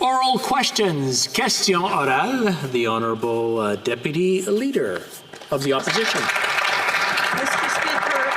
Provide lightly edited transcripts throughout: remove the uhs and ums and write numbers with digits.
Oral questions. Question orale. The Honourable Deputy Leader of the Opposition. Mr. Speaker,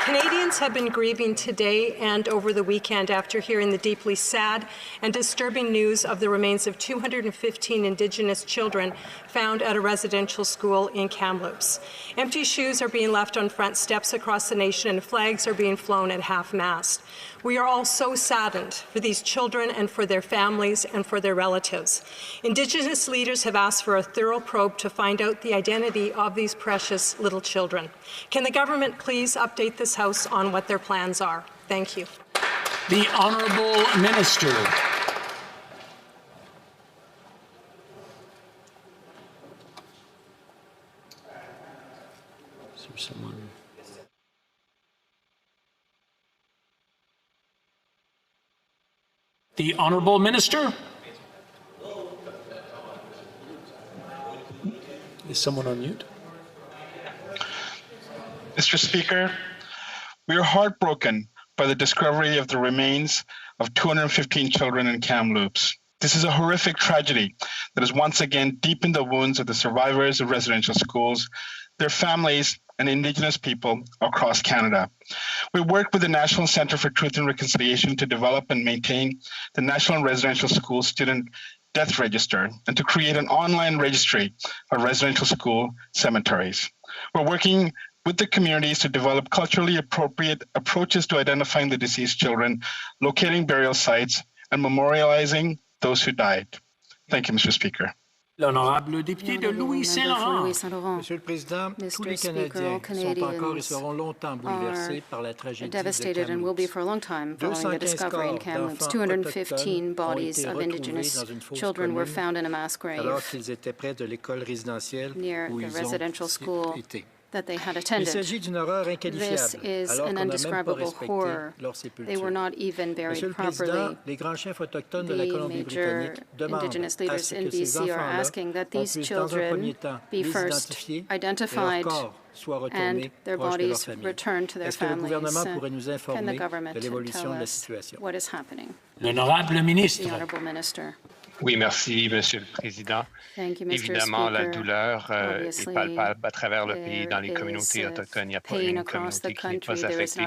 Canadians have been grieving today and over the weekend after hearing the deeply sad and disturbing news of the remains of 215 Indigenous children found at a residential school in Kamloops. Empty shoes are being left on front steps across the nation and flags are being flown at half-mast. We are all so saddened for these children and for their families and for their relatives. Indigenous leaders have asked for a thorough probe to find out the identity of these precious little children. Can the government please update this House on what their plans are? Thank you. The Honourable Minister. Is there someone? The Honourable Minister. Is someone on mute? Mr. Speaker, we are heartbroken by the discovery of the remains of 215 children in Kamloops. This is a horrific tragedy that has once again deepened the wounds of the survivors of residential schools, their families, and Indigenous people across Canada. We worked with the National Centre for Truth and Reconciliation to develop and maintain the National Residential School Student Death Register and to create an online registry of residential school cemeteries. We're working with the communities to develop culturally appropriate approaches to identifying the deceased children, locating burial sites, and memorializing those who died. Thank you, Mr. Speaker. L'honorable député de Louis-Saint-Laurent. Monsieur le Président, tous les Canadiens sont encore et seront longtemps bouleversés par la tragédie devastated and will be for a long time following the discovery in Kamloops. 215 bodies of Indigenous children were found in a mass grave near the residential school that they had attended. This is an indescribable horror. They were not even buried properly. The major Indigenous leaders in BC are asking that these children be first identified and their bodies returned to their families. Can the government tell us what is happening? L'honorable ministre. The Honourable Minister. Oui, merci, Monsieur le Président. Évidemment, la douleur est palpable à travers le pays, dans les communautés autochtones. Il n'y a pas une communauté qui n'est pas affectée.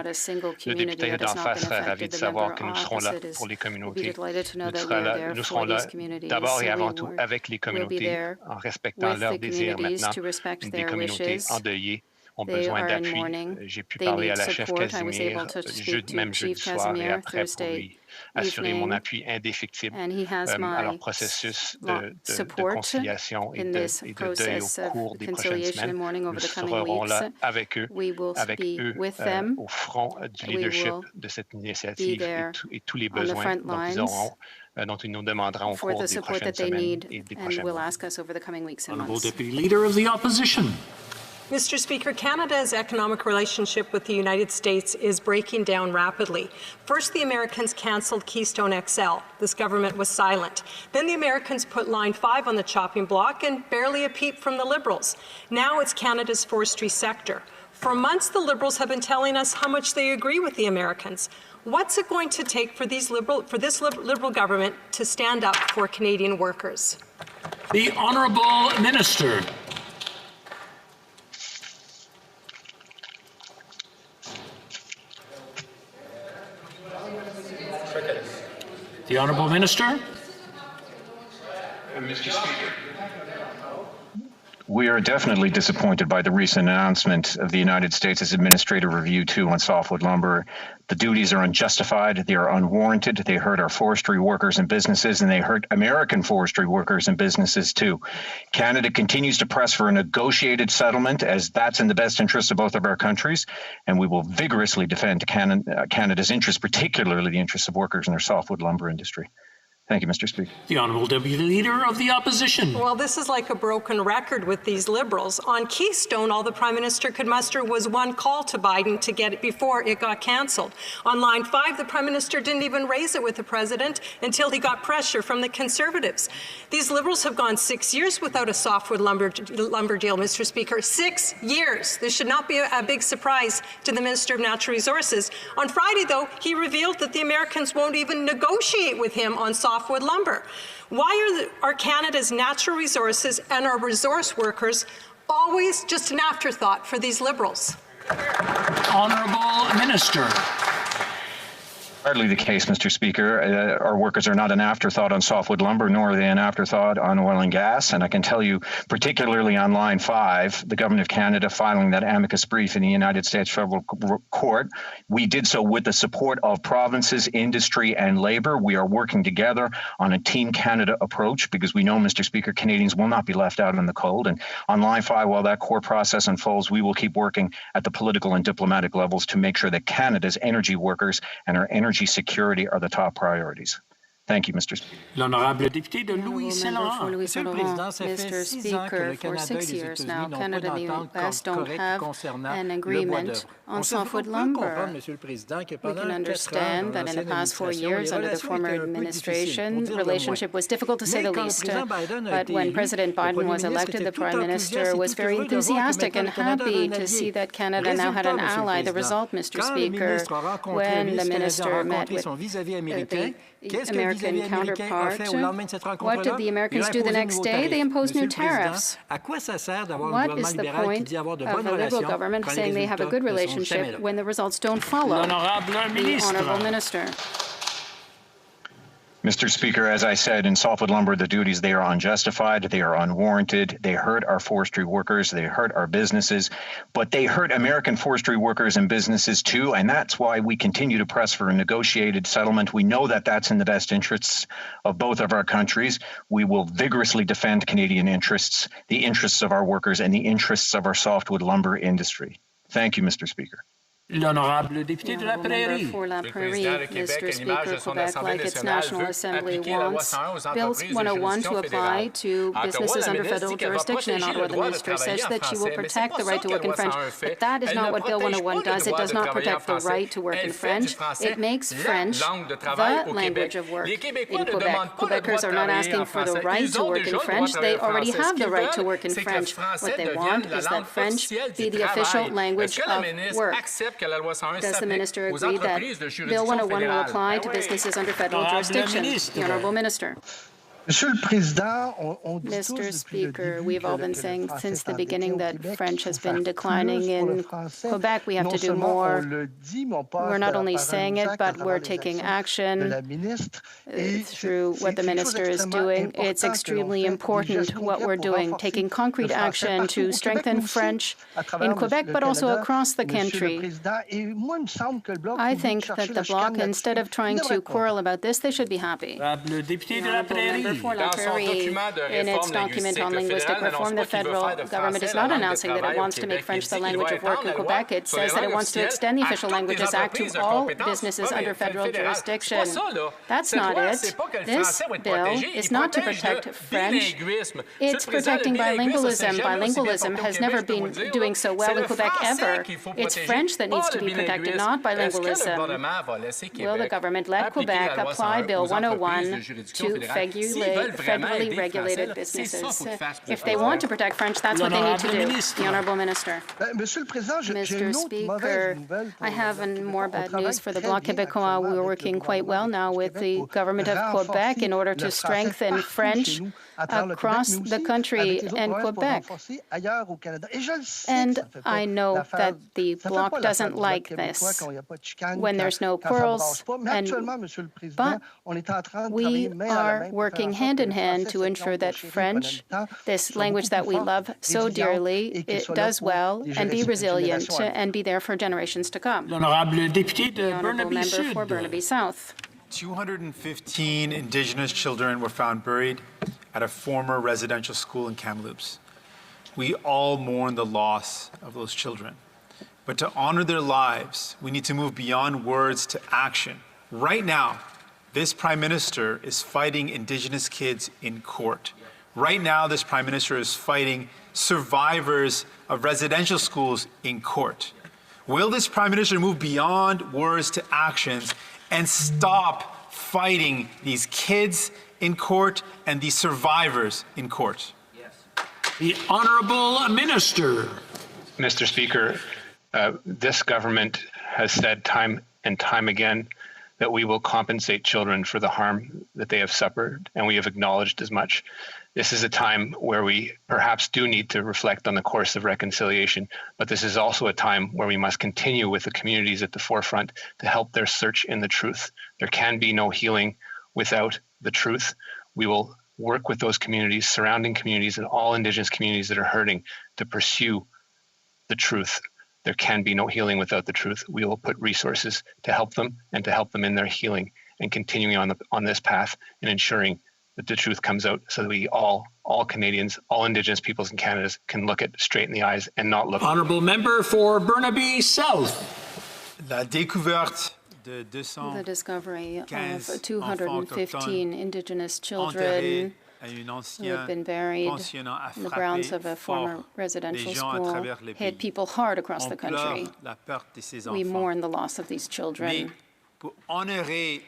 Le député d'en face serait ravi de savoir que nous serons là pour les communautés. Nous serons là d'abord et avant tout avec les communautés, en respectant leurs désirs maintenant. Des communautés endeuillées ont besoin d'appui. J'ai pu parler à la chef Casimir, même jeudi soir et après pour lui assurer mon appui indéfectible à leur processus de conciliation et de deuil au cours des prochaines semaines. Nous serons là avec eux au front du leadership de cette initiative et tous les besoins dont ils nous demanderont au cours des prochaines semaines et des prochains mois. Honourable Deputy Leader of the Opposition. Mr. Speaker, Canada's economic relationship with the United States is breaking down rapidly. First, the Americans cancelled Keystone XL. This government was silent. Then the Americans put Line 5 on the chopping block and barely a peep from the Liberals. Now it's Canada's forestry sector. For months, the Liberals have been telling us how much they agree with the Americans. What's it going to take for this Liberal government to stand up for Canadian workers? The Honourable Minister. The Honourable Minister. Mr. Speaker. We are definitely disappointed by the recent announcement of the United States' Administrative Review 2 on softwood lumber. The duties are unjustified, they are unwarranted, they hurt our forestry workers and businesses, and they hurt American forestry workers and businesses too. Canada continues to press for a negotiated settlement, as that's in the best interest of both of our countries, and we will vigorously defend Canada's interests, particularly the interests of workers in their softwood lumber industry. Thank you, Mr. Speaker. The Honourable Deputy Leader of the Opposition. Well, this is like a broken record with these Liberals. On Keystone, all the Prime Minister could muster was one call to Biden to get it before it got cancelled. On Line 5, the Prime Minister didn't even raise it with the President until he got pressure from the Conservatives. These Liberals have gone 6 years without a softwood lumber deal, Mr. Speaker. 6 years. This should not be a big surprise to the Minister of Natural Resources. On Friday, though, he revealed that the Americans won't even negotiate with him on softwood softwood lumber? Why are Canada's natural resources and our resource workers always just an afterthought for these Liberals? Honourable Minister. Hardly the case, Mr. Speaker. Our workers are not an afterthought on softwood lumber, nor are they an afterthought on oil and gas. And I can tell you, particularly on line 5, the Government of Canada filing that amicus brief in the United States Federal Court, we did so with the support of provinces, industry, and labor. We are working together on a Team Canada approach because we know, Mr. Speaker, Canadians will not be left out in the cold. And on line 5, while that court process unfolds, we will keep working at the political and diplomatic levels to make sure that Canada's energy workers and our energy security are the top priorities. Thank you, Mr. Speaker. L'honorable député de Louis-Saint-Laurent. Mr. Speaker, for 6 years now, Canada and the U.S. don't have an agreement on softwood lumber. We can understand that in the past 4 years under the former administration, the relationship was difficult to say the least. But when President Biden was elected, the Prime Minister was very enthusiastic and happy to see that Canada now had an ally. The result, Mr. Speaker, when the minister met with the American counterpart, what did the Americans do the next day? They imposed new tariffs. What is the point of a Liberal government saying they have a good relationship when the results don't follow? The Honourable Minister. Mr. Speaker, as I said, in softwood lumber, the duties, they are unjustified, they are unwarranted, they hurt our forestry workers, they hurt our businesses, but they hurt American forestry workers and businesses too, and that's why we continue to press for a negotiated settlement. We know that that's in the best interests of both of our countries. We will vigorously defend Canadian interests, the interests of our workers, and the interests of our softwood lumber industry. Thank you, Mr. Speaker. L'honorable député de la Prairie. For La Prairie, Mr. Speaker, Quebec, like its National Assembly, wants Bill 101 to apply to businesses under federal jurisdiction in Ottawa. The minister says that she will protect the right to work in French, but that is not what Bill 101 does. It does not protect the right to work in French. It makes French the language of work in Quebec. Quebecers are not asking for the right to work in French. They already have the right to work in French. What they want is that French be the official language of work. Does the minister agree that Bill 101 will apply to businesses under federal jurisdiction? The Honourable Minister. Mr. Speaker, we've all been saying since the beginning that French has been declining in Quebec. We have to do more. We're not only saying it, but we're taking action through what the minister is doing. It's extremely important what we're doing, taking concrete action to strengthen French in Quebec, but also across the country. I think that the Bloc, instead of trying to quarrel about this, they should be happy. For La Prairie, in its document on linguistic reform, the federal government is not announcing that it wants to make French the language of work in Quebec. It says that it wants to extend the Official Languages Act to all businesses under federal jurisdiction. That's not it. This bill is not to protect French. It's protecting bilingualism. Bilingualism has never been doing so well in Quebec ever. It's French that needs to be protected, not bilingualism. Will the government let Quebec apply Bill 101 to federally regulated businesses? If they want to protect French, that's what they need to do. The Honourable Minister. Mr. Speaker, I have more bad news for the Bloc Québécois. We're working quite well now with the government of Quebec in order to strengthen French across the country and Quebec. And I know that the Bloc doesn't like this when there's no quarrels, but we are working hand in hand to ensure that French, this language that we love so dearly, it does well and be resilient and be there for generations to come. The Honourable Member for Burnaby South. 215 Indigenous children were found buried at a former residential school in Kamloops. We all mourn the loss of those children. But to honor their lives, we need to move beyond words to action. Right now, this Prime Minister is fighting Indigenous kids in court. Right now, this Prime Minister is fighting survivors of residential schools in court. Will this Prime Minister move beyond words to actions and stop fighting these kids in court and these survivors in court? Yes. The Honourable Minister. Mr. Speaker, this government has said time and time again that we will compensate children for the harm that they have suffered, and we have acknowledged as much. This is a time where we perhaps do need to reflect on the course of reconciliation, but this is also a time where we must continue with the communities at the forefront to help their search in the truth. There can be no healing without the truth. We will work with those communities, surrounding communities, and all Indigenous communities that are hurting to pursue the truth. There can be no healing without the truth. We will put resources to help them and to help them in their healing and continuing on this path and ensuring that the truth comes out so that we all Canadians, all Indigenous peoples in Canada can look it straight in the eyes and not look. Honourable Member for Burnaby South. La découverte the discovery of 215 Indigenous children who had been buried in the grounds of a former residential school hit people hard across the country. We mourn the loss of these children.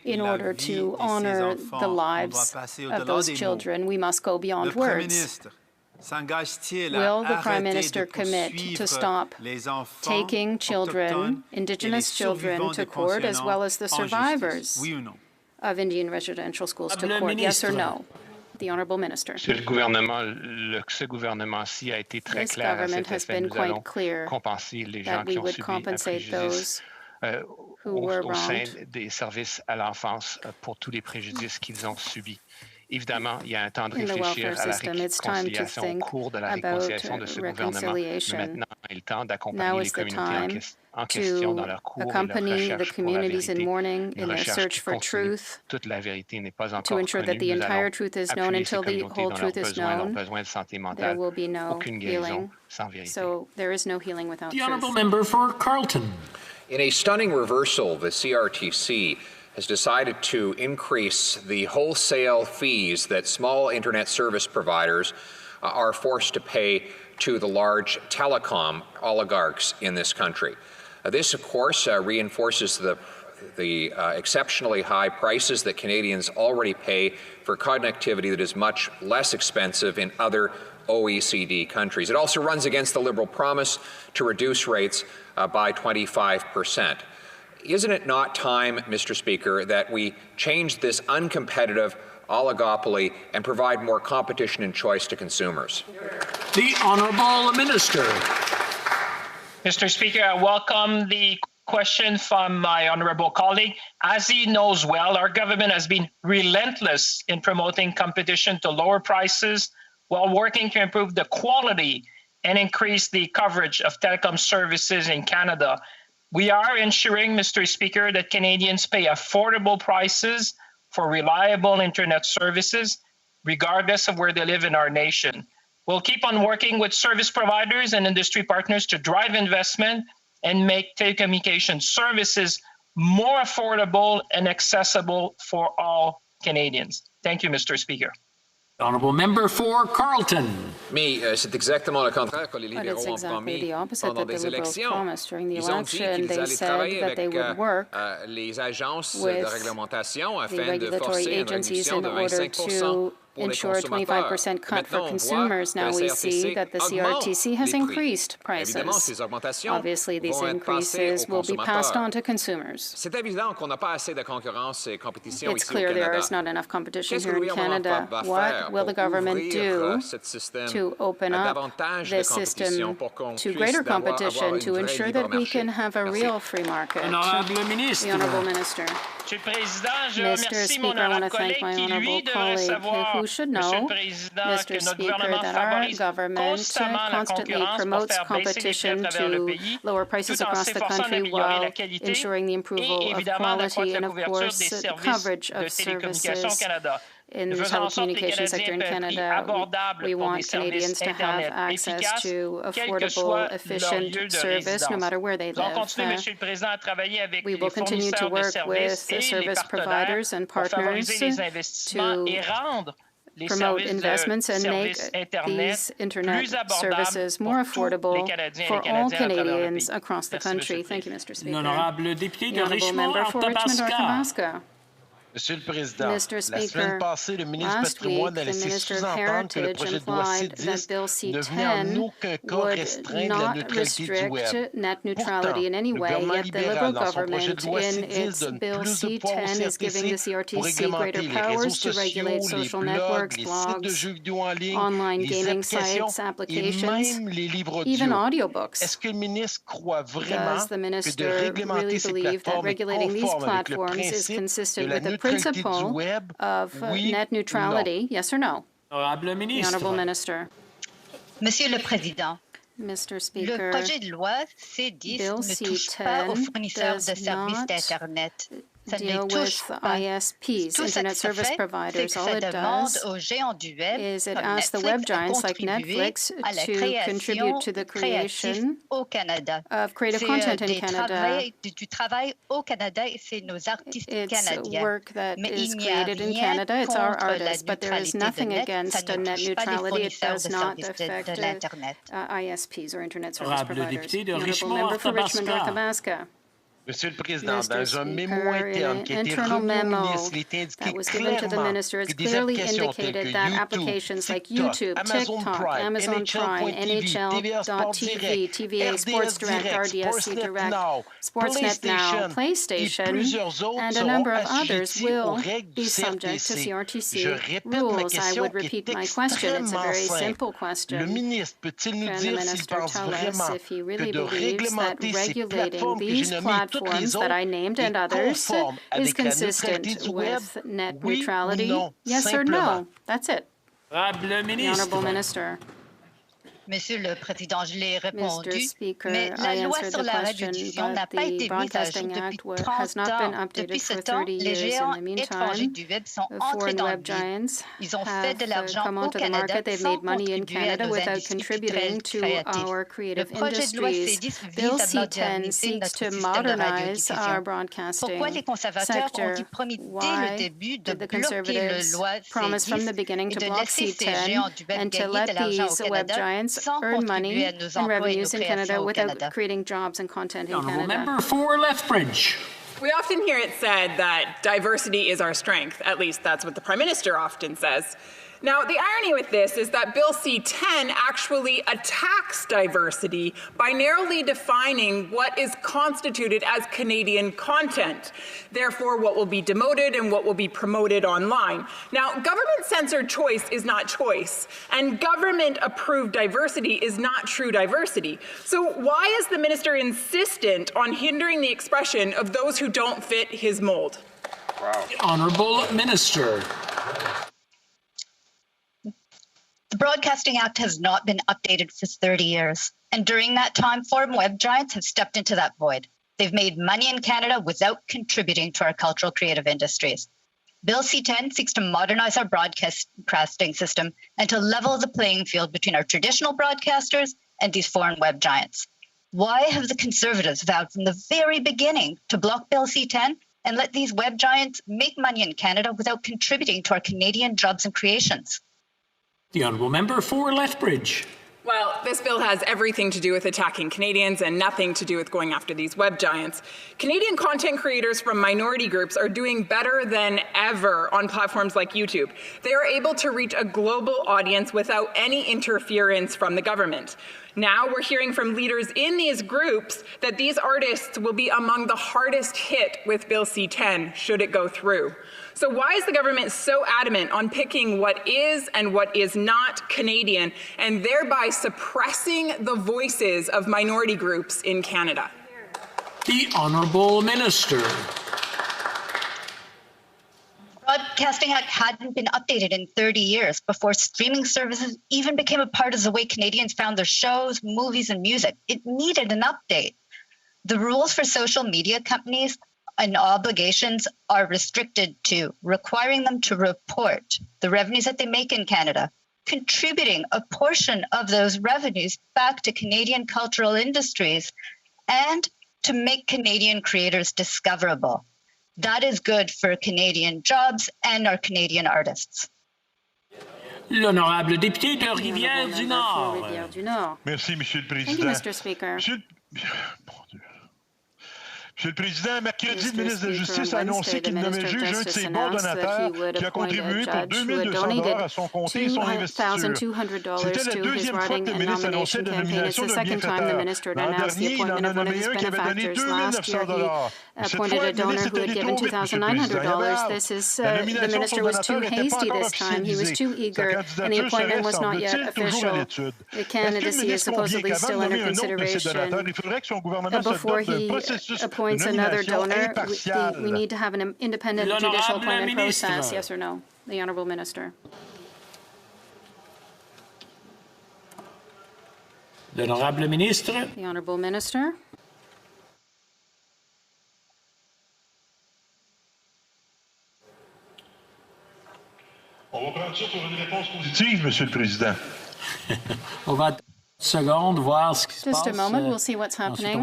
In order to honor the lives of those children, we must go beyond words. Will the Prime Minister commit to stop taking children, Indigenous children, to court, as well as the survivors of Indian residential schools to court? Yes or no? The Honourable Minister. Ce gouvernement-ci a été très clair à cet effet. Nous allons compenser les gens qui ont subi un préjudice au sein des services à l'enfance pour tous les préjudices qu'ils ont subis. Évidemment, il y a un temps de réfléchir à la réconciliation au cours de la réconciliation de ce gouvernement. Mais maintenant, il est le temps d'accompagner les communautés en question dans leur cours et leur recherche pour la vérité. Une recherche qui continue. Toute la vérité n'est pas encore connue. Nous allons appuyer ces communautés dans leurs besoins de santé mentale. Aucune guérison sans vérité. The Honourable Member for Carleton. In a stunning reversal, the CRTC has decided to increase the wholesale fees that small internet service providers are forced to pay to the large telecom oligarchs in this country. This, of course, reinforces the exceptionally high prices that Canadians already pay for connectivity that is much less expensive in other OECD countries. It also runs against the Liberal promise to reduce rates by 25%. Isn't it not time, Mr. Speaker, that we change this uncompetitive oligopoly and provide more competition and choice to consumers? The Honourable Minister. Mr. Speaker, I welcome the question from my honourable colleague. As he knows well, our government has been relentless in promoting competition to lower prices while working to improve the quality and increase the coverage of telecom services in Canada. We are ensuring, Mr. Speaker, that Canadians pay affordable prices for reliable internet services, regardless of where they live in our nation. We'll keep on working with service providers and industry partners to drive investment and make telecommunication services more affordable and accessible for all Canadians. Thank you, Mr. Speaker. Honourable Member for Carleton. C'est exactement le contraire que les But libéraux it's ont exactly promis the opposite pendant that the des Liberals élections. promised during the Ils ont dit election. qu'ils They allaient said travailler that they would work avec les agences de with réglementation the afin de regulatory forcer une agencies réduction in de order 25% to ensure a 25% cut for consumers. Now we see that the CRTC has increased prices. Obviously, these increases will be passed on to consumers. It's clear there is not enough competition here in Canada. What will the government do to open up this system to greater competition to ensure that we can have a real free market? The Honourable Minister. Mr. Speaker, I want to thank my honourable colleague who should know, Mr. Speaker, that our government constantly promotes competition to lower prices across the country while ensuring the approval of quality and, of course, coverage of services in the telecommunications sector in Canada. We want Canadians to have access to affordable, efficient service no matter where they live. We will continue to work with service providers and partners to promote investments and make these internet services more affordable for all Canadians across the country. Thank you, Mr. Speaker. The Honourable Member for Richmond, Arthabaska. Monsieur le Président, Mr. la Speaker, semaine passée, le ministre du last Patrimoine week, a the laissé Minister of sous-entendre que le Heritage projet de loi implied that C10 Bill ne venait en C-10 aucun cas would restreindre la not neutralité du web. restrict net Pourtant, neutrality in any le way, gouvernement yet the Liberal libéral, dans son projet government de loi in C10, its donne Bill plus de poids au C-10 is giving the CRTC pour CRTC greater réglementer les réseaux powers to sociaux, regulate les social blogs, networks, les sites de blogs, jeux vidéo en ligne, online les gaming applications sites, et applications, même les livres even audio. audiobooks. Est-ce que le ministre croit vraiment Does the que de minister réglementer really ces believe that plateformes est regulating these conforme avec le platforms is principe de consistent la with the neutralité du principle web? of Oui net ou non? neutrality? Yes or no? Honorable The ministre. Honourable Minister. Monsieur le Président, Mr. le Speaker, projet de loi C10 Bill ne touche pas aux C-10 fournisseurs de does services not d'Internet. Ça ne les deal touche with pas. ISPs, Tout ce Internet que ça Service fait, c'est Providers. que All ça it demande does aux géants du web, is it comme asks the Netflix, web à giants like contribuer Netflix à la to création contribute to the de créatifs creation au Canada. of creative C'est content in Canada. du travail au Canada et c'est nos artistes It's canadiens. work that Mais is il n'y a created in rien Canada. It's our contre la artists, but there is neutralité de nothing net. against Ça ne net touche pas les neutrality. It fournisseurs does de not services affect de l'Internet. ISPs or Internet Service Honorable Providers. député de The Honourable Richmond, member for Richmond, North Athabasca. Athabasca. Monsieur le Président, Mr. dans un mémo Speaker, in interne an qui a été internal remis au memo ministre, il est indiqué that was given to the clairement minister, it's que des clearly applications telles indicated que that YouTube, applications like TikTok, YouTube, Amazon TikTok, Prime, Amazon Prime, NHL.tv, TVA Sports NHL.tv, Direct, TVA Sports RDS Direct, Direct, RDS Sportsnet Direct, Now, Sportsnet Now, et PlayStation, plusieurs autres and a seront number of others assujettis aux will règles du be subject to CRTC. Je CRTC répète ma rules. I question would qui repeat est my question. It's a extrêmement very simple. simple Le question. ministre peut-il nous Can the dire s'il minister pense tell us vraiment if he que really de believes that réglementer ces regulating plateformes que j'ai these nommées et toutes les platforms that I autres named est and others conforme is avec la consistent neutralité du web? with net Oui neutrality? ou non? Yes or Simplement. no? That's it. Honorable The ministre. Honourable Minister. Monsieur le Président, je l'ai répondu, Mr. Speaker, mais la I loi answered sur the la question, radiodiffusion n'a but pas the été mise à jour Broadcasting depuis Act 30 has not been ans. Depuis updated for ce temps, 30 les years. géants In the étrangers meantime, du web sont the entrés foreign dans le web vide. giants Ils ont fait de have l'argent come au onto the Canada market. They've sans made money in contribuer à Canada nos without industries contributing to créatives. our Le creative projet de loi industries. C10 Bill vise à C-10 moderniser seeks notre to système de modernize our radiodiffusion. broadcasting Pourquoi les conservateurs sector. ont-ils promis dès le Why début de did the bloquer le Conservatives loi promise from the C10 beginning et to de block laisser ces C-10 géants du web and to gagner let de l'argent au these web Canada giants sans earn contribuer money à nos and emplois et nos revenues in Canada créations au without Canada? creating jobs and content in Honourable Canada? member for Lethbridge. We often hear it said that diversity is our strength. At least that's what the Prime Minister often says. Now, the irony with this is that Bill C-10 actually attacks diversity by narrowly defining what is constituted as Canadian content, therefore what will be demoted and what will be promoted online. Now, government-censored choice is not choice, and government-approved diversity is not true diversity. So why is the minister insistent on hindering the expression of those who don't fit his mold? Wow. Honourable Minister. The Broadcasting Act has not been updated for 30 years, and during that time, foreign web giants have stepped into that void. They've made money in Canada without contributing to our cultural creative industries. Bill C-10 seeks to modernize our broadcasting system and to level the playing field between our traditional broadcasters and these foreign web giants. Why have the Conservatives vowed from the very beginning to block Bill C-10 and let these web giants make money in Canada without contributing to our Canadian jobs and creations? The Honourable Member for Lethbridge. Well, this bill has everything to do with attacking Canadians and nothing to do with going after these web giants. Canadian content creators from minority groups are doing better than ever on platforms like YouTube. They are able to reach a global audience without any interference from the government. Now we're hearing from leaders in these groups that these artists will be among the hardest hit with Bill C-10 should it go through. So why is the government so adamant on picking what is and what is not Canadian and thereby suppressing the voices of minority groups in Canada? The Honourable Minister. Broadcasting Act hadn't been updated in 30 years before streaming services even became a part of the way Canadians found their shows, movies, and music. It needed an update. The rules for social media companies and obligations are restricted to requiring them to report the revenues that they make in Canada, contributing a portion of those revenues back to Canadian cultural industries, and to make Canadian creators discoverable. That is good for Canadian jobs and our Canadian artists. L'honorable député de Rivière-du-Nord. Rivière-du-Nord. Merci, Monsieur le Président. Thank you, Mr. Speaker. Monsieur Monsieur le Président, mercredi, le ministre de la Justice a annoncé qu'il nommait juge un de ses bons donateurs qui a contribué pour $2,200 à son comté et son investiture. C'était la deuxième fois que le ministre annonçait la nomination d'un bienfaiteur. L'an dernier, il en a nommé un qui avait donné $2,900. Appointed a donor who had given $2,900. The minister was too hasty this time. He was too eager, and the appointment was not yet official. The candidacy is supposedly still under consideration. Before he appoints another donor, we need to have an independent judicial appointment process, yes or no? The Honourable Minister. L'honorable ministre. The Honourable Minister. On va prendre ça pour une réponse positive, Monsieur le Président. On va attendre une seconde, voir ce qui se passe. Just a moment, we'll see what's happening.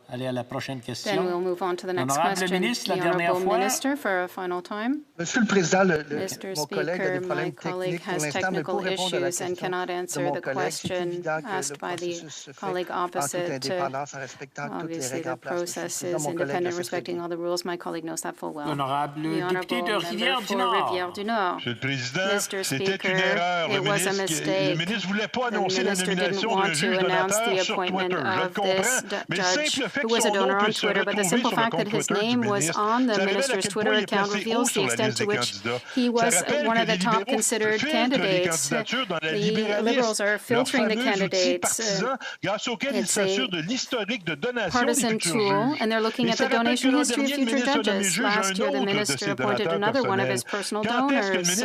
Aller à la prochaine question. Then we'll move on to the next question. Ministre, the Honourable Minister for a final time. Monsieur le Président, Mr. Speaker, my colleague has technical issues and cannot answer the question asked by the colleague opposite. Obviously, the process is independent, respecting all the rules. My colleague knows that full well. The Honourable member for Rivière-du-Nord. Monsieur le Président, Mr. c'était une erreur. It was a mistake. Le ministre ne voulait pas annoncer la nomination d'un juge donateur sur Twitter. Je le comprends, mais le simple fait who was a donor on Twitter, but the simple fact that his name was on the minister's Twitter account reveals the extent to which he was one of the top considered candidates. The Liberals are filtering the candidates. It's a partisan tool, and they're looking at the donation history of future judges. Last year, the minister appointed another one of his personal donors.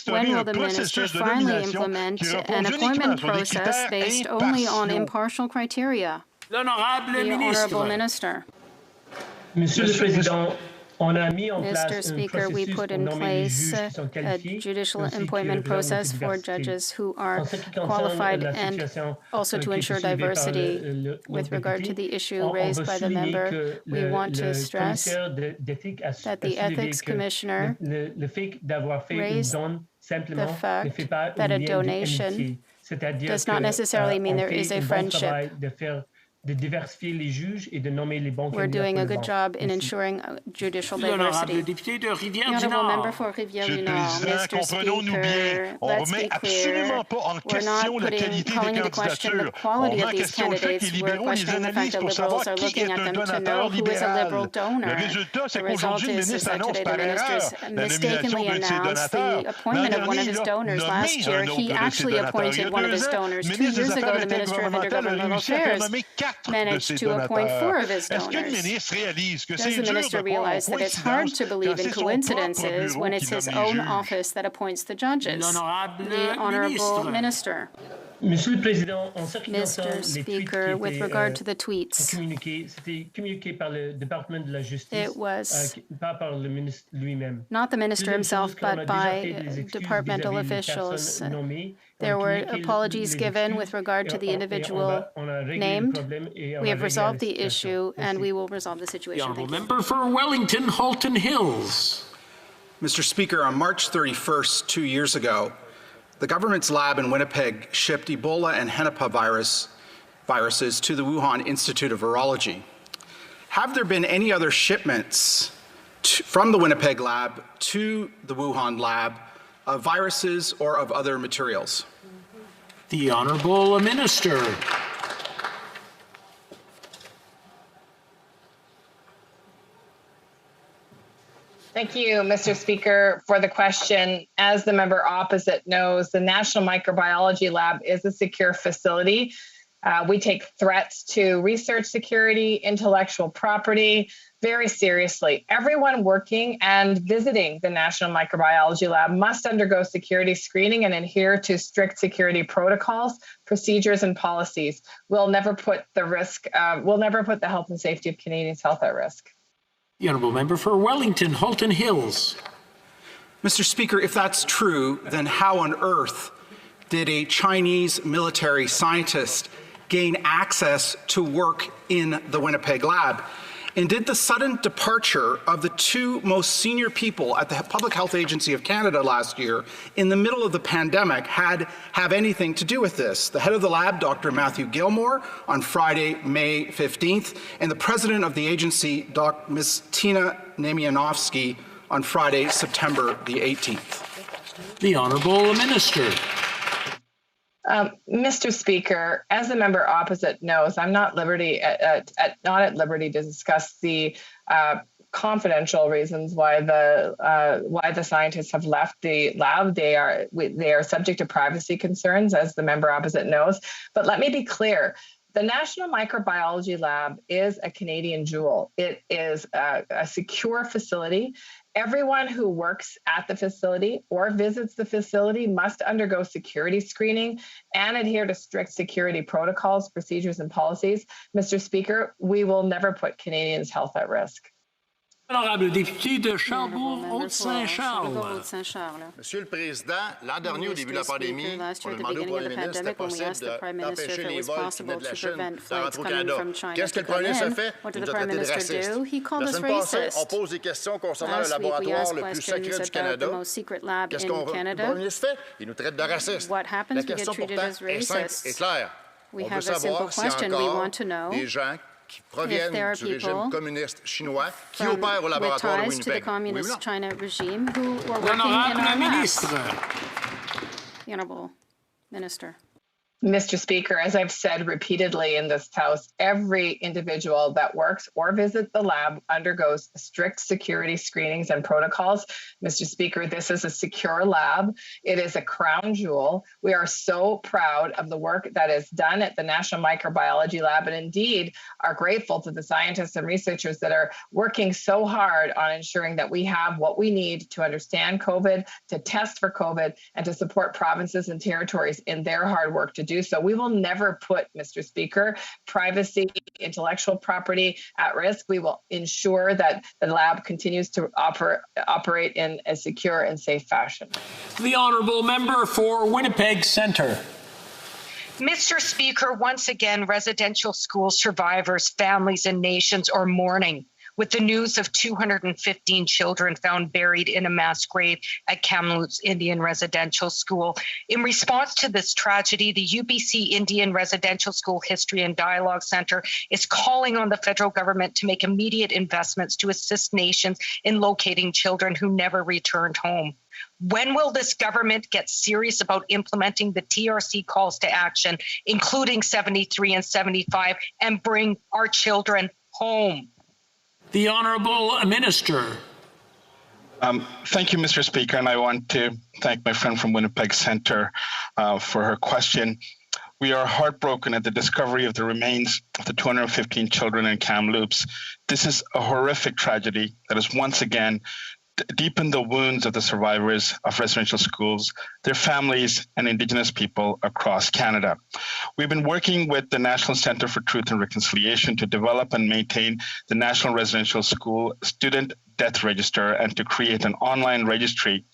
When will the minister finally implement an appointment process based only on impartial criteria? The Honourable Minister. Monsieur le Président, on a mis en place Mr. Speaker, we put in place a judicial appointment process for judges who are qualified and also to ensure diversity. With regard to the issue raised by the member, we want to stress that the Ethics Commissioner raised the fact that a donation does not necessarily mean there is a friendship. We're doing a good job in ensuring judicial diversity. The Honourable member for Rivière-du-Nord, Mr. Speaker, let's be clear. We're not calling into question the quality of these candidates. We're questioning the fact that Liberals are looking at them to know who is a Liberal donor. The result is that today the ministers mistakenly announced the appointment of one of his donors. Last year, he actually appointed one of his donors. 2 years ago, the Minister of Intergovernmental Affairs managed to appoint 4 of his donors. Does the minister realize that it's hard to believe in coincidences when it's his own office that appoints the judges? The Honourable Minister. Mr. Speaker, with regard to the tweets, it was not the minister himself, but by departmental officials. There were apologies given with regard to the individual named. We have resolved the issue, and we will resolve the situation. The Honourable Member for Wellington, Halton Hills. Mr. Speaker, on March 31st, 2 years ago, the government's lab in Winnipeg shipped Ebola and Hennepin viruses to the Wuhan Institute of Virology. Have there been any other shipments from the Winnipeg lab to the Wuhan lab of viruses or of other materials? The Honourable Minister. Thank you, Mr. Speaker, for the question. As the member opposite knows, the National Microbiology Lab is a secure facility. We take threats to research security, intellectual property very seriously. Everyone working and visiting the National Microbiology Lab must undergo security screening and adhere to strict security protocols, procedures, and policies. We'll never put the health and safety of Canadians' health at risk. The Honourable Member for Wellington, Halton Hills. Mr. Speaker, if that's true, then how on earth did a Chinese military scientist gain access to work in the Winnipeg lab? And did the sudden departure of the two most senior people at the Public Health Agency of Canada last year in the middle of the pandemic have anything to do with this? The head of the lab, Dr. Matthew Gilmore, on Friday, May 15th, and the president of the agency, Ms. Tina Nemianovsky, on Friday, September the 18th. The Honourable Minister. Mr. Speaker, as the member opposite knows, I'm not at liberty to discuss the confidential reasons why the scientists have left the lab. They are subject to privacy concerns, as the member opposite knows. But let me be clear. The National Microbiology Lab is a Canadian jewel. It is a secure facility. Everyone who works at the facility or visits the facility must undergo security screening and adhere to strict security protocols, procedures, and policies. Mr. Speaker, we will never put Canadians' health at risk. Honorable député de Chambord-Haute-Saint-Charles. Monsieur le Président, l'an dernier, au début de la pandémie, on a demandé au Premier ministre si c'était possible d'empêcher les vols qui venaient de la Chine d'entrer au Canada. Qu'est-ce que le Premier ministre a fait? Il nous a traités de racistes. La semaine passée, on pose des questions concernant le laboratoire le plus secret du Canada. Qu'est-ce que le Premier ministre fait? Il nous traite de racistes. La question pourtant est simple et claire. On veut savoir s'il y a encore des gens qui proviennent du régime communiste chinois qui opèrent au laboratoire de Winnipeg. Oui ou non? L'honorable ministre. The Honourable Minister. Mr. Speaker, as I've said repeatedly in this House, every individual that works or visits the lab undergoes strict security screenings and protocols. Mr. Speaker, this is a secure lab. It is a crown jewel. We are so proud of the work that is done at the National Microbiology Lab, and indeed are grateful to the scientists and researchers that are working so hard on ensuring that we have what we need to understand COVID, to test for COVID, and to support provinces and territories in their hard work to do so. We will never put, Mr. Speaker, privacy, intellectual property at risk. We will ensure that the lab continues to operate in a secure and safe fashion. The Honourable Member for Winnipeg Centre. Mr. Speaker, once again, residential school survivors, families, and nations are mourning with the news of 215 children found buried in a mass grave at Kamloops Indian Residential School. In response to this tragedy, the UBC Indian Residential School History and Dialogue Centre is calling on the federal government to make immediate investments to assist nations in locating children who never returned home. When will this government get serious about implementing the TRC calls to action, including 73 and 75, and bring our children home? The Honourable Minister. Thank you, Mr. Speaker, and I want to thank my friend from Winnipeg Centre for her question. We are heartbroken at the discovery of the remains of the 215 children in Kamloops. This is a horrific tragedy that has once again deepened the wounds of the survivors of residential schools, their families, and Indigenous people across Canada. We've been working with the National Centre for Truth and Reconciliation to develop and maintain the National Residential School Student Death Register and to create an online registry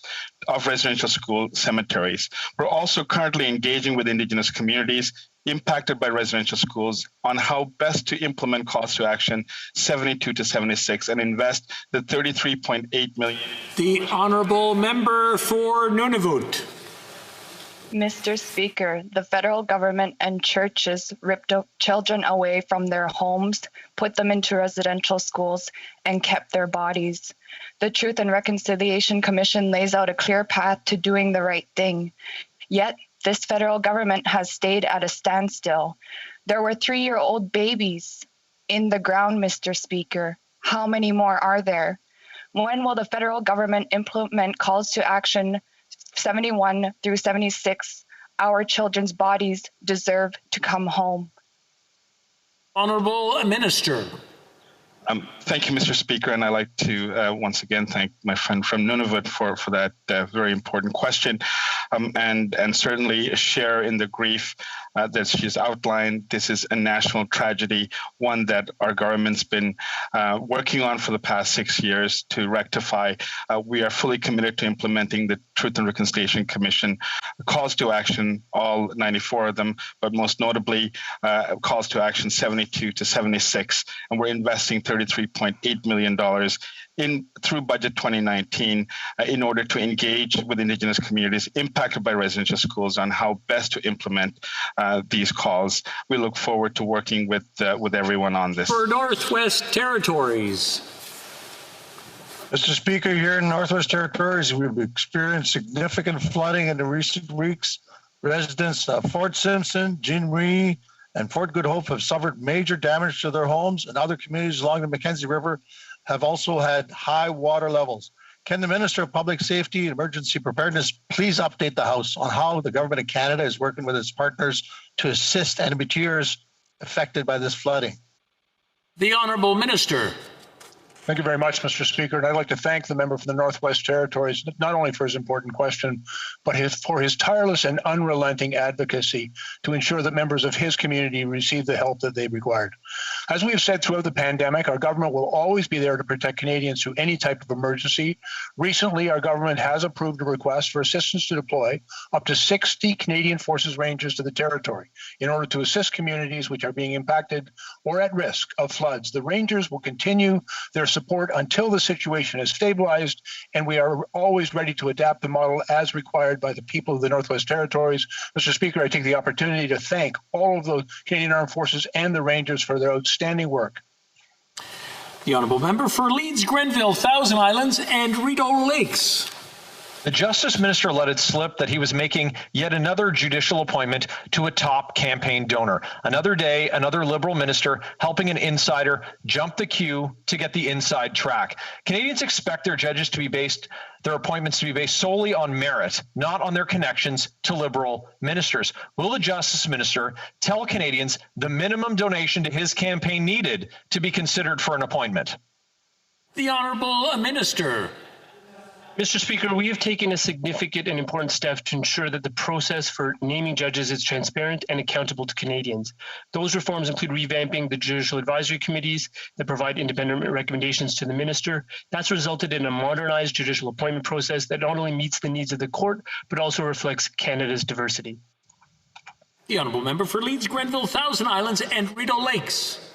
of residential school cemeteries. We're also currently engaging with Indigenous communities impacted by residential schools on how best to implement calls to action 72 to 76 and invest the $33.8 million. The Honourable Member for Nunavut. Mr. Speaker, the federal government and churches ripped children away from their homes, put them into residential schools, and kept their bodies. The Truth and Reconciliation Commission lays out a clear path to doing the right thing. Yet, this federal government has stayed at a standstill. There were 3-year-old babies in the ground, Mr. Speaker. How many more are there? When will the federal government implement calls to action 71 through 76? Our children's bodies deserve to come home. Honourable Minister. Thank you, Mr. Speaker, and I'd like to once again thank my friend from Nunavut for that very important question. and certainly share in the grief that she's outlined. This is a national tragedy, one that our government's been working on for the past 6 years to rectify. We are fully committed to implementing the Truth and Reconciliation Commission calls to action, all 94 of them, but most notably calls to action 72 to 76, and we're investing $33.8 million through budget 2019 in order to engage with Indigenous communities impacted by residential schools on how best to implement these calls. We look forward to working with everyone on this. For Northwest Territories. Mr. Speaker, here in Northwest Territories, we've experienced significant flooding in the recent weeks. Residents of Fort Simpson, Jean Marie, and Fort Good Hope have suffered major damage to their homes, and other communities along the Mackenzie River have also had high water levels. Can the Minister of Public Safety and Emergency Preparedness please update the House on how the Government of Canada is working with its partners to assist NBTers affected by this flooding? The Honourable Minister. Thank you very much, Mr. Speaker. And I'd like to thank the member from the Northwest Territories, not only for his important question, but for his tireless and unrelenting advocacy to ensure that members of his community receive the help that they required. As we have said throughout the pandemic, our government will always be there to protect Canadians through any type of emergency. Recently, our government has approved a request for assistance to deploy up to 60 Canadian Forces Rangers to the territory in order to assist communities which are being impacted or at risk of floods. The Rangers will continue their support until the situation is stabilized, and we are always ready to adapt the model as required by the people of the Northwest Territories. Mr. Speaker, I take the opportunity to thank all of the Canadian Armed Forces and the Rangers for their outstanding work. The Honourable Member for Leeds, Grenville, Thousand Islands, and Rideau Lakes. The Justice Minister let it slip that he was making yet another judicial appointment to a top campaign donor. Another day, another Liberal minister helping an insider jump the queue to get the inside track. Canadians expect their judges to be their appointments to be based solely on merit, not on their connections to Liberal ministers. Will the Justice Minister tell Canadians the minimum donation to his campaign needed to be considered for an appointment? The Honourable Minister. Mr. Speaker, we have taken a significant and important step to ensure that the process for naming judges is transparent and accountable to Canadians. Those reforms include revamping the judicial advisory committees that provide independent recommendations to the minister. That's resulted in a modernized judicial appointment process that not only meets the needs of the court, but also reflects Canada's diversity. The Honourable Member for Leeds, Grenville, Thousand Islands, and Rideau Lakes.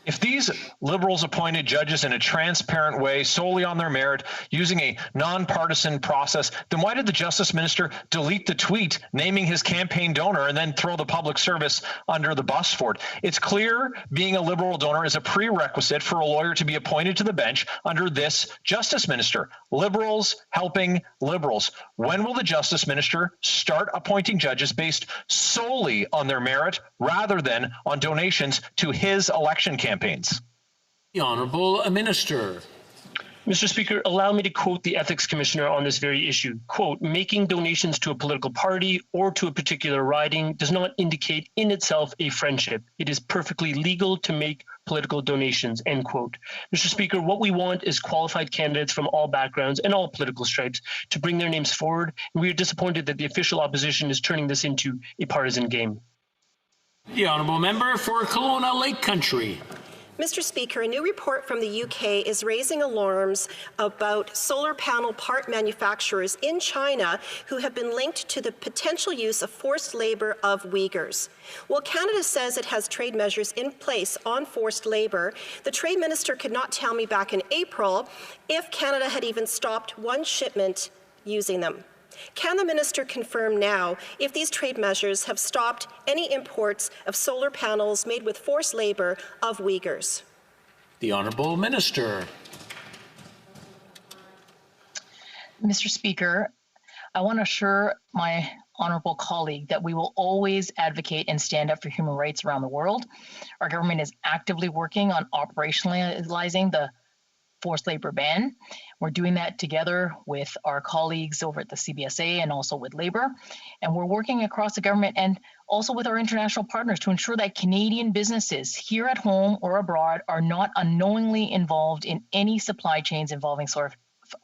If these Liberals appointed judges in a transparent way, solely on their merit, using a nonpartisan process, then why did the Justice Minister delete the tweet naming his campaign donor and then throw the public service under the bus for it? It's clear being a Liberal donor is a prerequisite for a lawyer to be appointed to the bench under this Justice Minister. Liberals helping Liberals. When will the Justice Minister start appointing judges based solely on their merit rather than on donations to his election campaigns? The Honourable Minister. Mr. Speaker, allow me to quote the Ethics Commissioner on this very issue. Quote, making donations to a political party or to a particular riding does not indicate in itself a friendship. It is perfectly legal to make political donations, end quote. Mr. Speaker, what we want is qualified candidates from all backgrounds and all political stripes to bring their names forward, and we are disappointed that the official opposition is turning this into a partisan game. The Honourable Member for Kelowna Lake Country. Mr. Speaker, a new report from the UK is raising alarms about solar panel part manufacturers in China who have been linked to the potential use of forced labour of Uyghurs. While Canada says it has trade measures in place on forced labour, the Trade Minister could not tell me back in April if Canada had even stopped one shipment using them. Can the Minister confirm now if these trade measures have stopped any imports of solar panels made with forced labour of Uyghurs? The Honourable Minister. Mr. Speaker, I want to assure my honourable colleague that we will always advocate and stand up for human rights around the world. Our government is actively working on operationalizing the forced labour ban. We're doing that together with our colleagues over at the CBSA and also with Labour. And we're working across the government and also with our international partners to ensure that Canadian businesses here at home or abroad are not unknowingly involved in any supply chains involving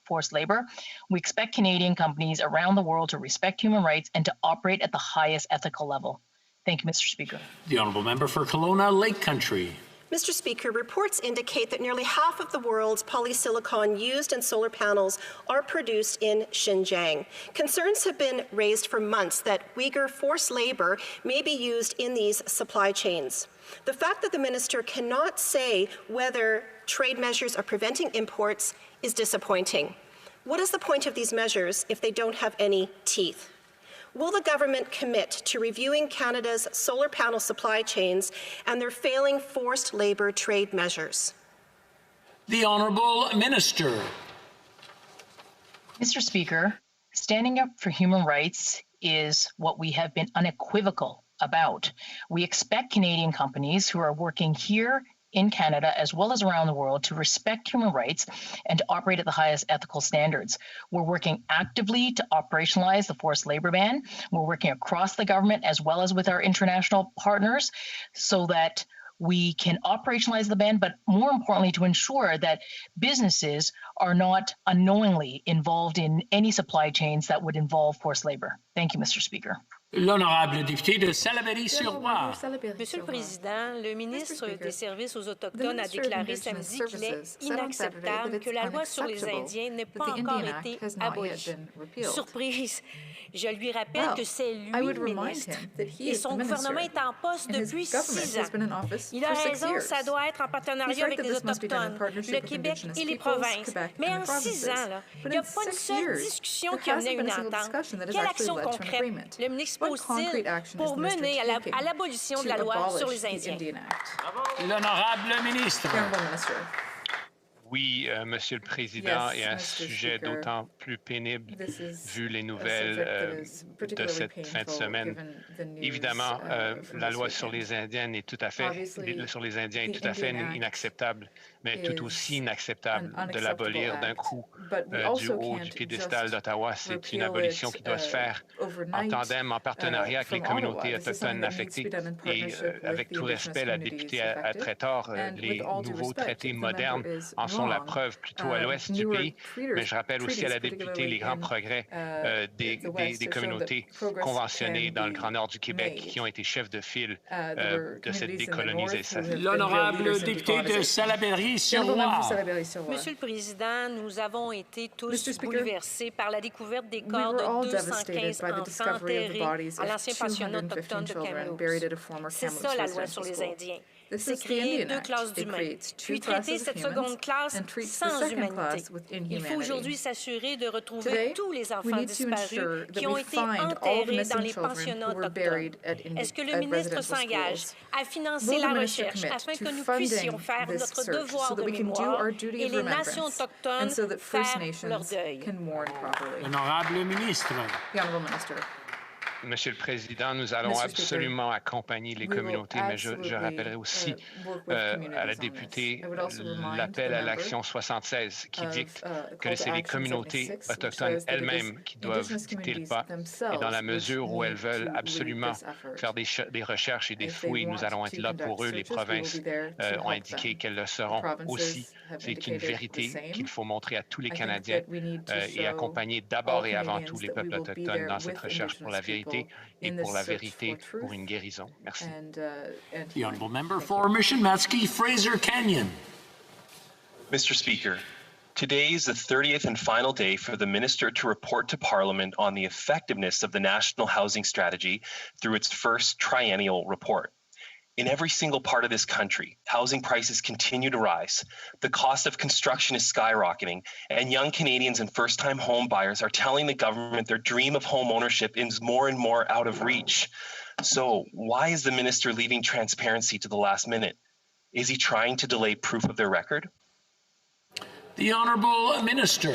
forced labor. We expect Canadian companies around the world to respect human rights and to operate at the highest ethical level. Thank you, Mr. Speaker. The honourable member for Kelowna Lake Country. Mr. Speaker, reports indicate that nearly half of the world's polysilicon used in solar panels are produced in Xinjiang. Concerns have been raised for months that Uyghur forced labor may be used in these supply chains. The fact that the minister cannot say whether trade measures are preventing imports is disappointing. What is the point of these measures if they don't have any teeth? Will the government commit to reviewing Canada's solar panel supply chains and their failing forced labor trade measures? The Honourable Minister. Mr. Speaker, standing up for human rights is what we have been unequivocal about. We expect Canadian companies who are working here in Canada as well as around the world to respect human rights and to operate at the highest ethical standards. We're working actively to operationalize the forced labor ban. We're working across the government as well as with our international partners so that we can operationalize the ban, but more importantly, to ensure that businesses are not unknowingly involved in any supply chains that would involve forced labor. Thank you, Mr. Speaker. L'honorable député de Salaberry-sur-Roi. Monsieur le Président, le ministre des Services aux Autochtones a déclaré samedi qu'il est inacceptable que la loi sur les Indiens n'ait pas encore été abolie. Surprise! Je lui rappelle que c'est lui le ministre et son gouvernement est en poste depuis 6 ans. Il a raison, ça doit être en partenariat avec les Autochtones, le Québec et les provinces. Mais en 6 ans, il n'y a pas une seule discussion qui a mené à une entente. Quelle action concrète le ministre pose-t-il pour mener à l'abolition de la loi sur les Indiens? L'honorable ministre. Oui, Monsieur le Président, et un sujet d'autant plus pénible vu les nouvelles de cette fin de semaine. Évidemment, la loi sur les Indiens est tout à fait inacceptable, mais tout aussi inacceptable de l'abolir d'un coup du haut du piédestal d'Ottawa. C'est une abolition qui doit se faire en tandem, en partenariat avec les communautés autochtones affectées. Et avec tout respect, la députée a très tort. Les nouveaux traités modernes en sont la preuve plutôt à l'ouest du pays, mais je rappelle aussi à la députée les grands progrès des communautés conventionnées dans le Grand Nord du Québec qui ont été chefs de file de cette décolonisation. L'honorable député de Salaberry-sur-Roi. Monsieur le Président, nous avons été tous bouleversés par la découverte des corps de 215 enfants enterrés à l'ancien pensionnat autochtone de Kamloops. C'est ça la loi sur les Indiens. C'est créer 2 classes d'humains, puis traiter cette seconde classe sans humanité. Il faut aujourd'hui s'assurer de retrouver tous les enfants disparus qui ont été enterrés dans les pensionnats autochtones. Est-ce que le ministre s'engage à financer la recherche afin que nous puissions faire notre devoir de mémoire et les nations autochtones faire leur deuil? L'honorable ministre. Monsieur le Président, nous allons absolument accompagner les communautés, mais je rappellerai aussi à la députée l'appel à l'action 76 qui dicte que c'est les communautés autochtones elles-mêmes qui doivent dicter le pas. Et dans la mesure où elles veulent absolument faire des recherches et des fouilles, nous allons être là pour eux. Les provinces ont indiqué qu'elles le seront aussi. C'est une vérité qu'il faut montrer à tous les Canadiens et accompagner d'abord et avant tout les peuples autochtones dans cette recherche pour la vérité et pour la vérité, pour une guérison. Merci. The honourable member for Mission Matsky, Fraser Canyon. Mr. Speaker, today is the 30th and final day for the Minister to report to Parliament on the effectiveness of the National Housing Strategy through its first triennial report. In every single part of this country, housing prices continue to rise. The cost of construction is skyrocketing, and young Canadians and first-time home buyers are telling the government their dream of home ownership is more and more out of reach. So why is the minister leaving transparency to the last minute? Is he trying to delay proof of their record? The Honourable Minister.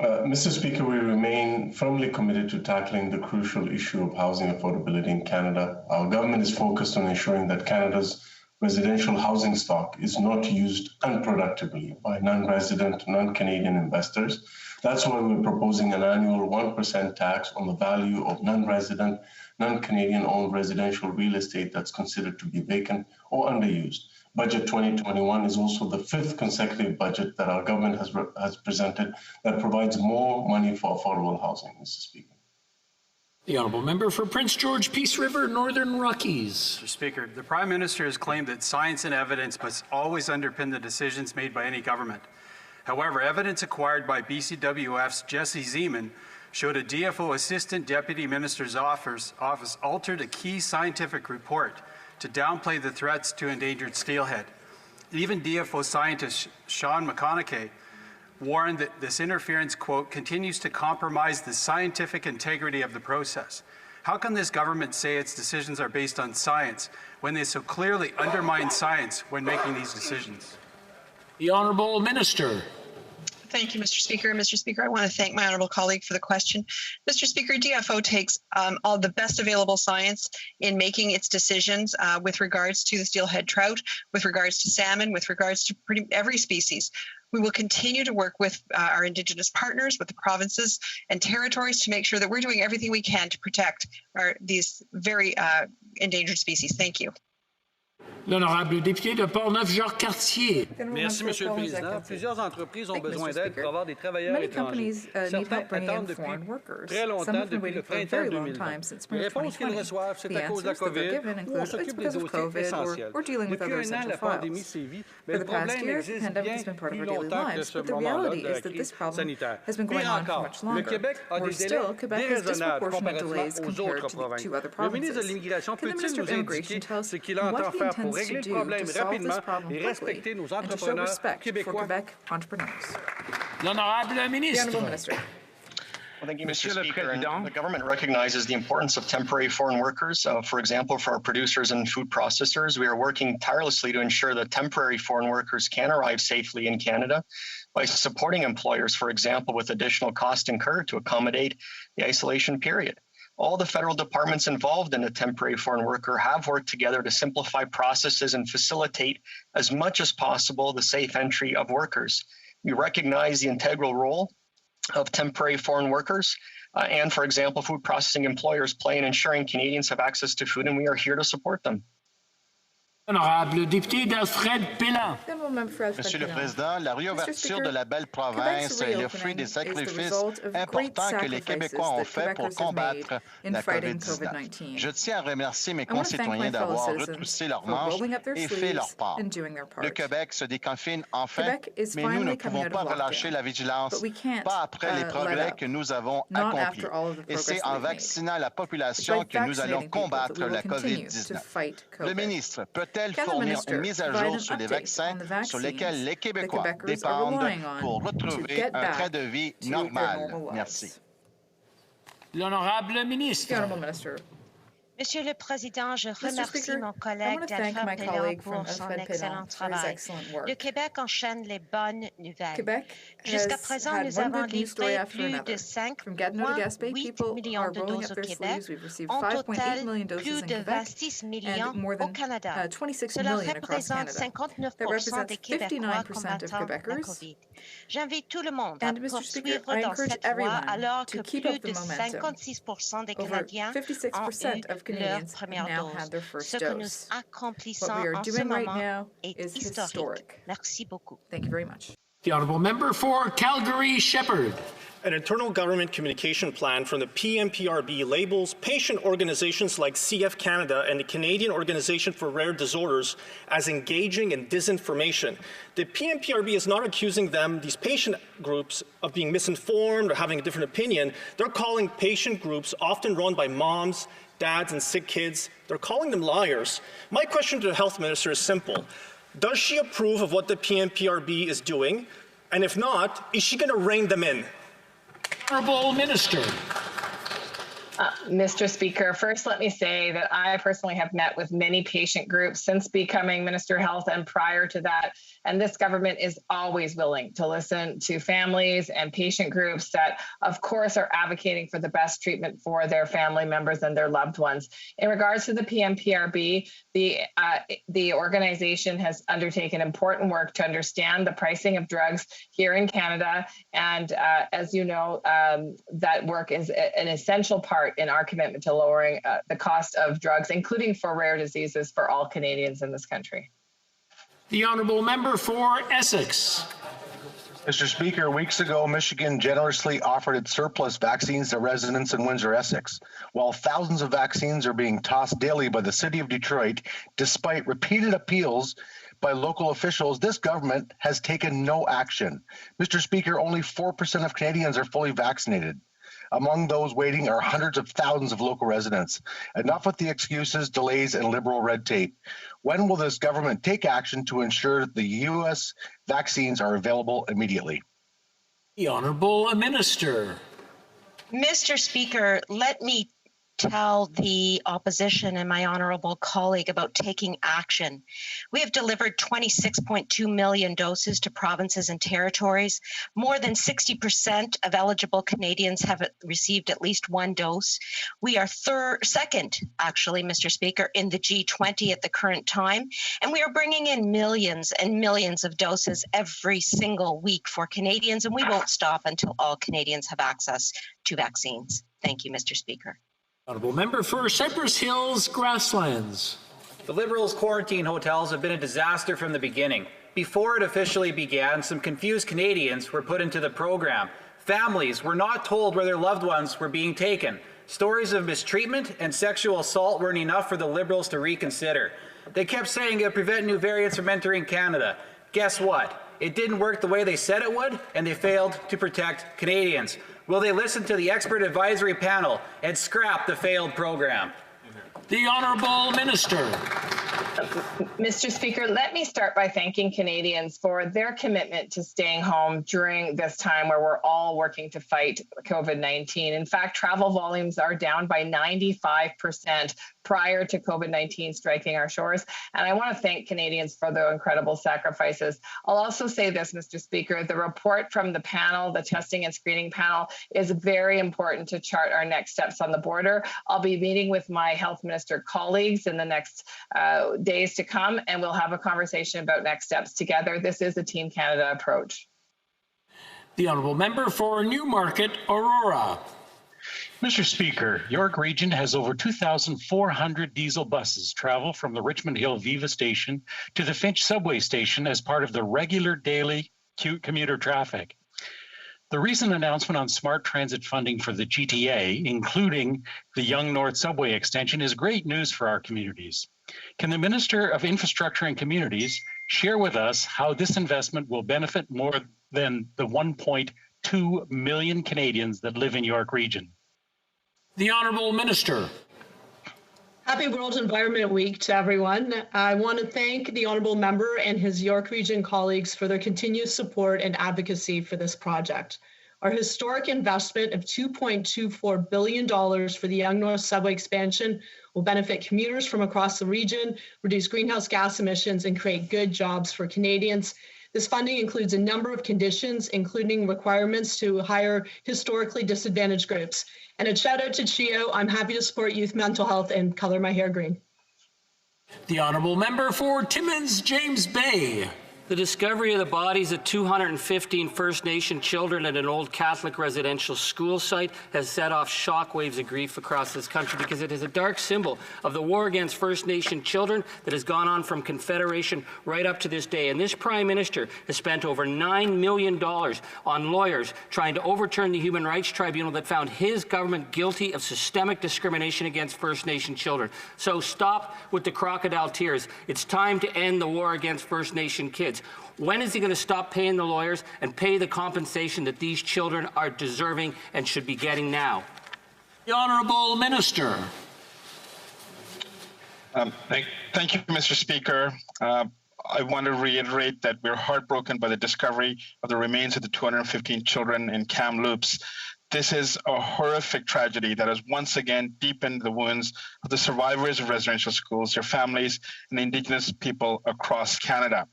Mr. Speaker, we remain firmly committed to tackling the crucial issue of housing affordability in Canada. Our government is focused on ensuring that Canada's residential housing stock is not used unproductively by non-resident, non-Canadian investors. That's why we're proposing an annual 1% tax on the value of non-resident, non-Canadian owned residential real estate that's considered to be vacant or underused. Budget 2021 is also the 5th consecutive budget that our government has presented that provides more money for affordable housing, Mr. Speaker. The Honourable Member for Prince George, Peace River, Northern Rockies. Mr. Speaker, the Prime Minister has claimed that science and evidence must always underpin the decisions made by any government. However, evidence acquired by BCWF's Jesse Zeman showed a DFO Assistant Deputy Minister's office altered a key scientific report to downplay the threats to endangered steelhead. Even DFO scientist Sean McConaughey warned that this interference, quote, continues to compromise the scientific integrity of the process. How can this government say its decisions are based on science when they so clearly undermine science when making these decisions? The Honourable Minister. Thank you, Mr. Speaker. Mr. Speaker, I want to thank my honourable colleague for the question. Mr. Speaker, DFO takes all the best available science in making its decisions with regards to the steelhead trout, with regards to salmon, with regards to pretty every species. We will continue to work with our Indigenous partners, with the provinces and territories to make sure that we're doing everything we can to protect these very endangered species. Thank you. L'honorable député de Portneuf-Jacques-Cartier. Merci, Monsieur le Président. Plusieurs entreprises ont besoin d'aide pour avoir des travailleurs étrangers. Certains attendent depuis très longtemps, depuis le printemps 2020. Les réponses qu'ils reçoivent, c'est à cause de la COVID, où on s'occupe des dossiers essentiels. Depuis un an, la pandémie sévit, mais le problème existe bien plus longtemps que ce moment-là de la crise sanitaire. Pire encore, le Québec a des délais déraisonnables comparativement aux autres provinces. Le ministre de l'Immigration peut-il nous indiquer ce qu'il entend faire pour régler le problème rapidement et respecter nos entrepreneurs québécois? L'honorable ministre. Well, thank you, Mr. Speaker. The government recognizes the importance of temporary foreign workers. For example, for our producers and food processors, we are working tirelessly to ensure that temporary foreign workers can arrive safely in Canada by supporting employers, for example, with additional cost incurred to accommodate the isolation period. All the federal departments involved in a temporary foreign worker have worked together to simplify processes and facilitate as much as possible the safe entry of workers. We recognize the integral role of temporary foreign workers and, for example, food processing employers play in ensuring Canadians have access to food, and we are here to support them. Honorable député d'Alfred Pellin. Monsieur le Président, la réouverture de la belle province est le fruit des sacrifices importants que les Québécois ont faits pour combattre la COVID-19. Je tiens à remercier mes concitoyens d'avoir retroussé leurs manches et fait leur part. Le Québec se déconfine enfin, mais nous ne pouvons pas relâcher la vigilance, pas après les progrès que nous avons accomplis. Et c'est en vaccinant la population que nous allons combattre la COVID-19. Le ministre peut-elle fournir une mise à jour sur les vaccins sur lesquels les Québécois dépendent pour retrouver un train de vie normal? Merci. L'honorable ministre. Monsieur le Président, je remercie mon collègue d'Alfred Pellin pour son excellent travail. Le Québec enchaîne les bonnes nouvelles. Jusqu'à présent, nous avons livré plus de 5,8 millions de doses au Québec, en total plus de 26 millions au Canada. Cela représente 59% des Québécois combattant la COVID. J'invite tout le monde à poursuivre dans cette voie alors que plus de 56% des Canadiens ont eu leur première dose. Ce que nous accomplissons en ce moment est historique. Merci beaucoup. The Honourable Member for Calgary-Shepherd. An internal government communication plan from the PMPRB labels patient organizations like CF Canada and the Canadian Organization for Rare Disorders as engaging in disinformation. The PMPRB is not accusing these patient groups, of being misinformed or having a different opinion. They're calling patient groups, often run by moms, dads, and sick kids, they're calling them liars. My question to the Health Minister is simple. Does she approve of what the PMPRB is doing? And if not, is she going to rein them in? Honourable Minister. Mr. Speaker, first let me say that I personally have met with many patient groups since becoming Minister of Health and prior to that, and this government is always willing to listen to families and patient groups that, of course, are advocating for the best treatment for their family members and their loved ones. In regards to the PMPRB, the organization has undertaken important work to understand the pricing of drugs here in Canada, and as you know, that work is an essential part in our commitment to lowering the cost of drugs, including for rare diseases, for all Canadians in this country. The honourable member for Essex. Mr. Speaker, weeks ago, Michigan generously offered its surplus vaccines to residents in Windsor, Essex. While thousands of vaccines are being tossed daily by the city of Detroit, despite repeated appeals by local officials, this government has taken no action. Mr. Speaker, only 4% of Canadians are fully vaccinated. Among those waiting are hundreds of thousands of local residents. Enough with the excuses, delays, and liberal red tape. When will this government take action to ensure the U.S. vaccines are available immediately? The Honourable Minister. Mr. Speaker, let me tell the opposition and my honourable colleague about taking action. We have delivered 26.2 million doses to provinces and territories. More than 60% of eligible Canadians have received at least one dose. We are second, actually, Mr. Speaker, in the G20 at the current time, and we are bringing in millions and millions of doses every single week for Canadians, and we won't stop until all Canadians have access to vaccines. Thank you, Mr. Speaker. Honourable member for Cypress Hills Grasslands. The Liberals' quarantine hotels have been a disaster from the beginning. Before it officially began, some confused Canadians were put into the program. Families were not told where their loved ones were being taken. Stories of mistreatment and sexual assault weren't enough for the Liberals to reconsider. They kept saying it would prevent new variants from entering Canada. Guess what? It didn't work the way they said it would, and they failed to protect Canadians. Will they listen to the expert advisory panel and scrap the failed program? The Honourable Minister. Mr. Speaker, let me start by thanking Canadians for their commitment to staying home during this time where we're all working to fight COVID-19. In fact, travel volumes are down by 95% prior to COVID-19 striking our shores. And I want to thank Canadians for their incredible sacrifices. I'll also say this, Mr. Speaker, the report from the panel, the testing and screening panel, is very important to chart our next steps on the border. I'll be meeting with my health minister colleagues in the next days to come, and we'll have a conversation about next steps together. This is a Team Canada approach. The honourable member for Newmarket, Aurora. Mr. Speaker, York Region has over 2,400 diesel buses travel from the Richmond Hill Viva station to the Finch subway station as part of the regular daily commuter traffic. The recent announcement on smart transit funding for the GTA, including the Yonge North subway extension, is great news for our communities. Can the Minister of Infrastructure and Communities share with us how this investment will benefit more than the 1.2 million Canadians that live in York Region? The Honourable Minister. Happy World Environment Week to everyone. I want to thank the Honourable Member and his York Region colleagues for their continued support and advocacy for this project. Our historic investment of $2.24 billion for the Yonge North subway expansion will benefit commuters from across the region, reduce greenhouse gas emissions, and create good jobs for Canadians. This funding includes a number of conditions, including requirements to hire historically disadvantaged groups. And a shout out to CHEO, I'm happy to support youth mental health and color my hair green. The honourable member for Timmins, James Bay. The discovery of the bodies of 215 First Nation children at an old Catholic residential school site has set off shockwaves of grief across this country because it is a dark symbol of the war against First Nation children that has gone on from Confederation right up to this day. And this Prime Minister has spent over $9 million on lawyers trying to overturn the Human Rights Tribunal that found his government guilty of systemic discrimination against First Nation children. So stop with the crocodile tears. It's time to end the war against First Nation kids. When is he going to stop paying the lawyers and pay the compensation that these children are deserving and should be getting now? The Honourable Minister. Thank you, Mr. Speaker. I want to reiterate that we're heartbroken by the discovery of the remains of the 215 children in Kamloops. This is a horrific tragedy that has once again deepened the wounds of the survivors of residential schools, their families, and Indigenous people across Canada.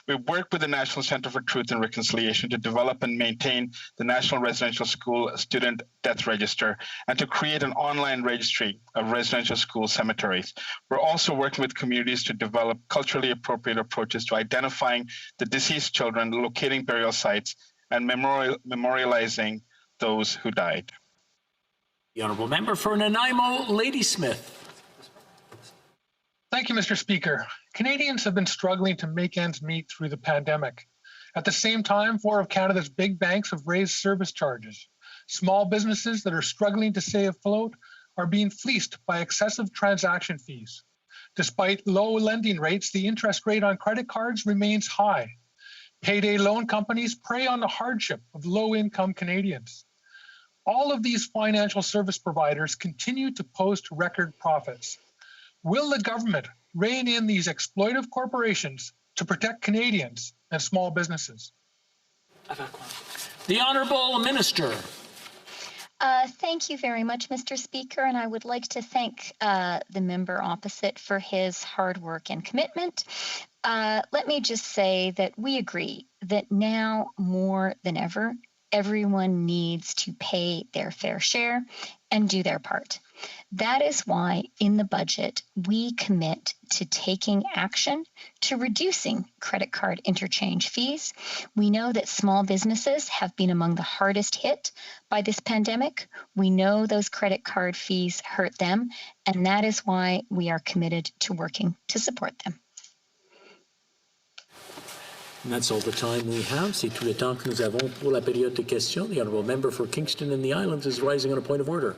We've worked with the National Centre for Truth and Reconciliation to develop and maintain the National Residential School Student Death Register and to create an online registry of residential school cemeteries. We're also working with communities to develop culturally appropriate approaches to identifying the deceased children, locating burial sites, and memorializing those who died. The honourable member for Nanaimo, Ladysmith. Thank you, Mr. Speaker. Canadians have been struggling to make ends meet through the pandemic. At the same time, 4 of Canada's big banks have raised service charges. Small businesses that are struggling to stay afloat are being fleeced by excessive transaction fees. Despite low lending rates, the interest rate on credit cards remains high. Payday loan companies prey on the hardship of low-income Canadians. All of these financial service providers continue to post record profits. Will the government rein in these exploitive corporations to protect Canadians and small businesses? The Honourable Minister. Thank you very much, Mr. Speaker, and I would like to thank the member opposite for his hard work and commitment. Let me just say that we agree that now more than ever, everyone needs to pay their fair share and do their part. That is why in the budget, we commit to taking action to reducing credit card interchange fees. We know that small businesses have been among the hardest hit by this pandemic. We know those credit card fees hurt them, and that is why we are committed to working to support them. And that's all the time we have. C'est tout le temps que nous avons pour la période de questions. The Honourable Member for Kingston and the Islands is rising on a point of order.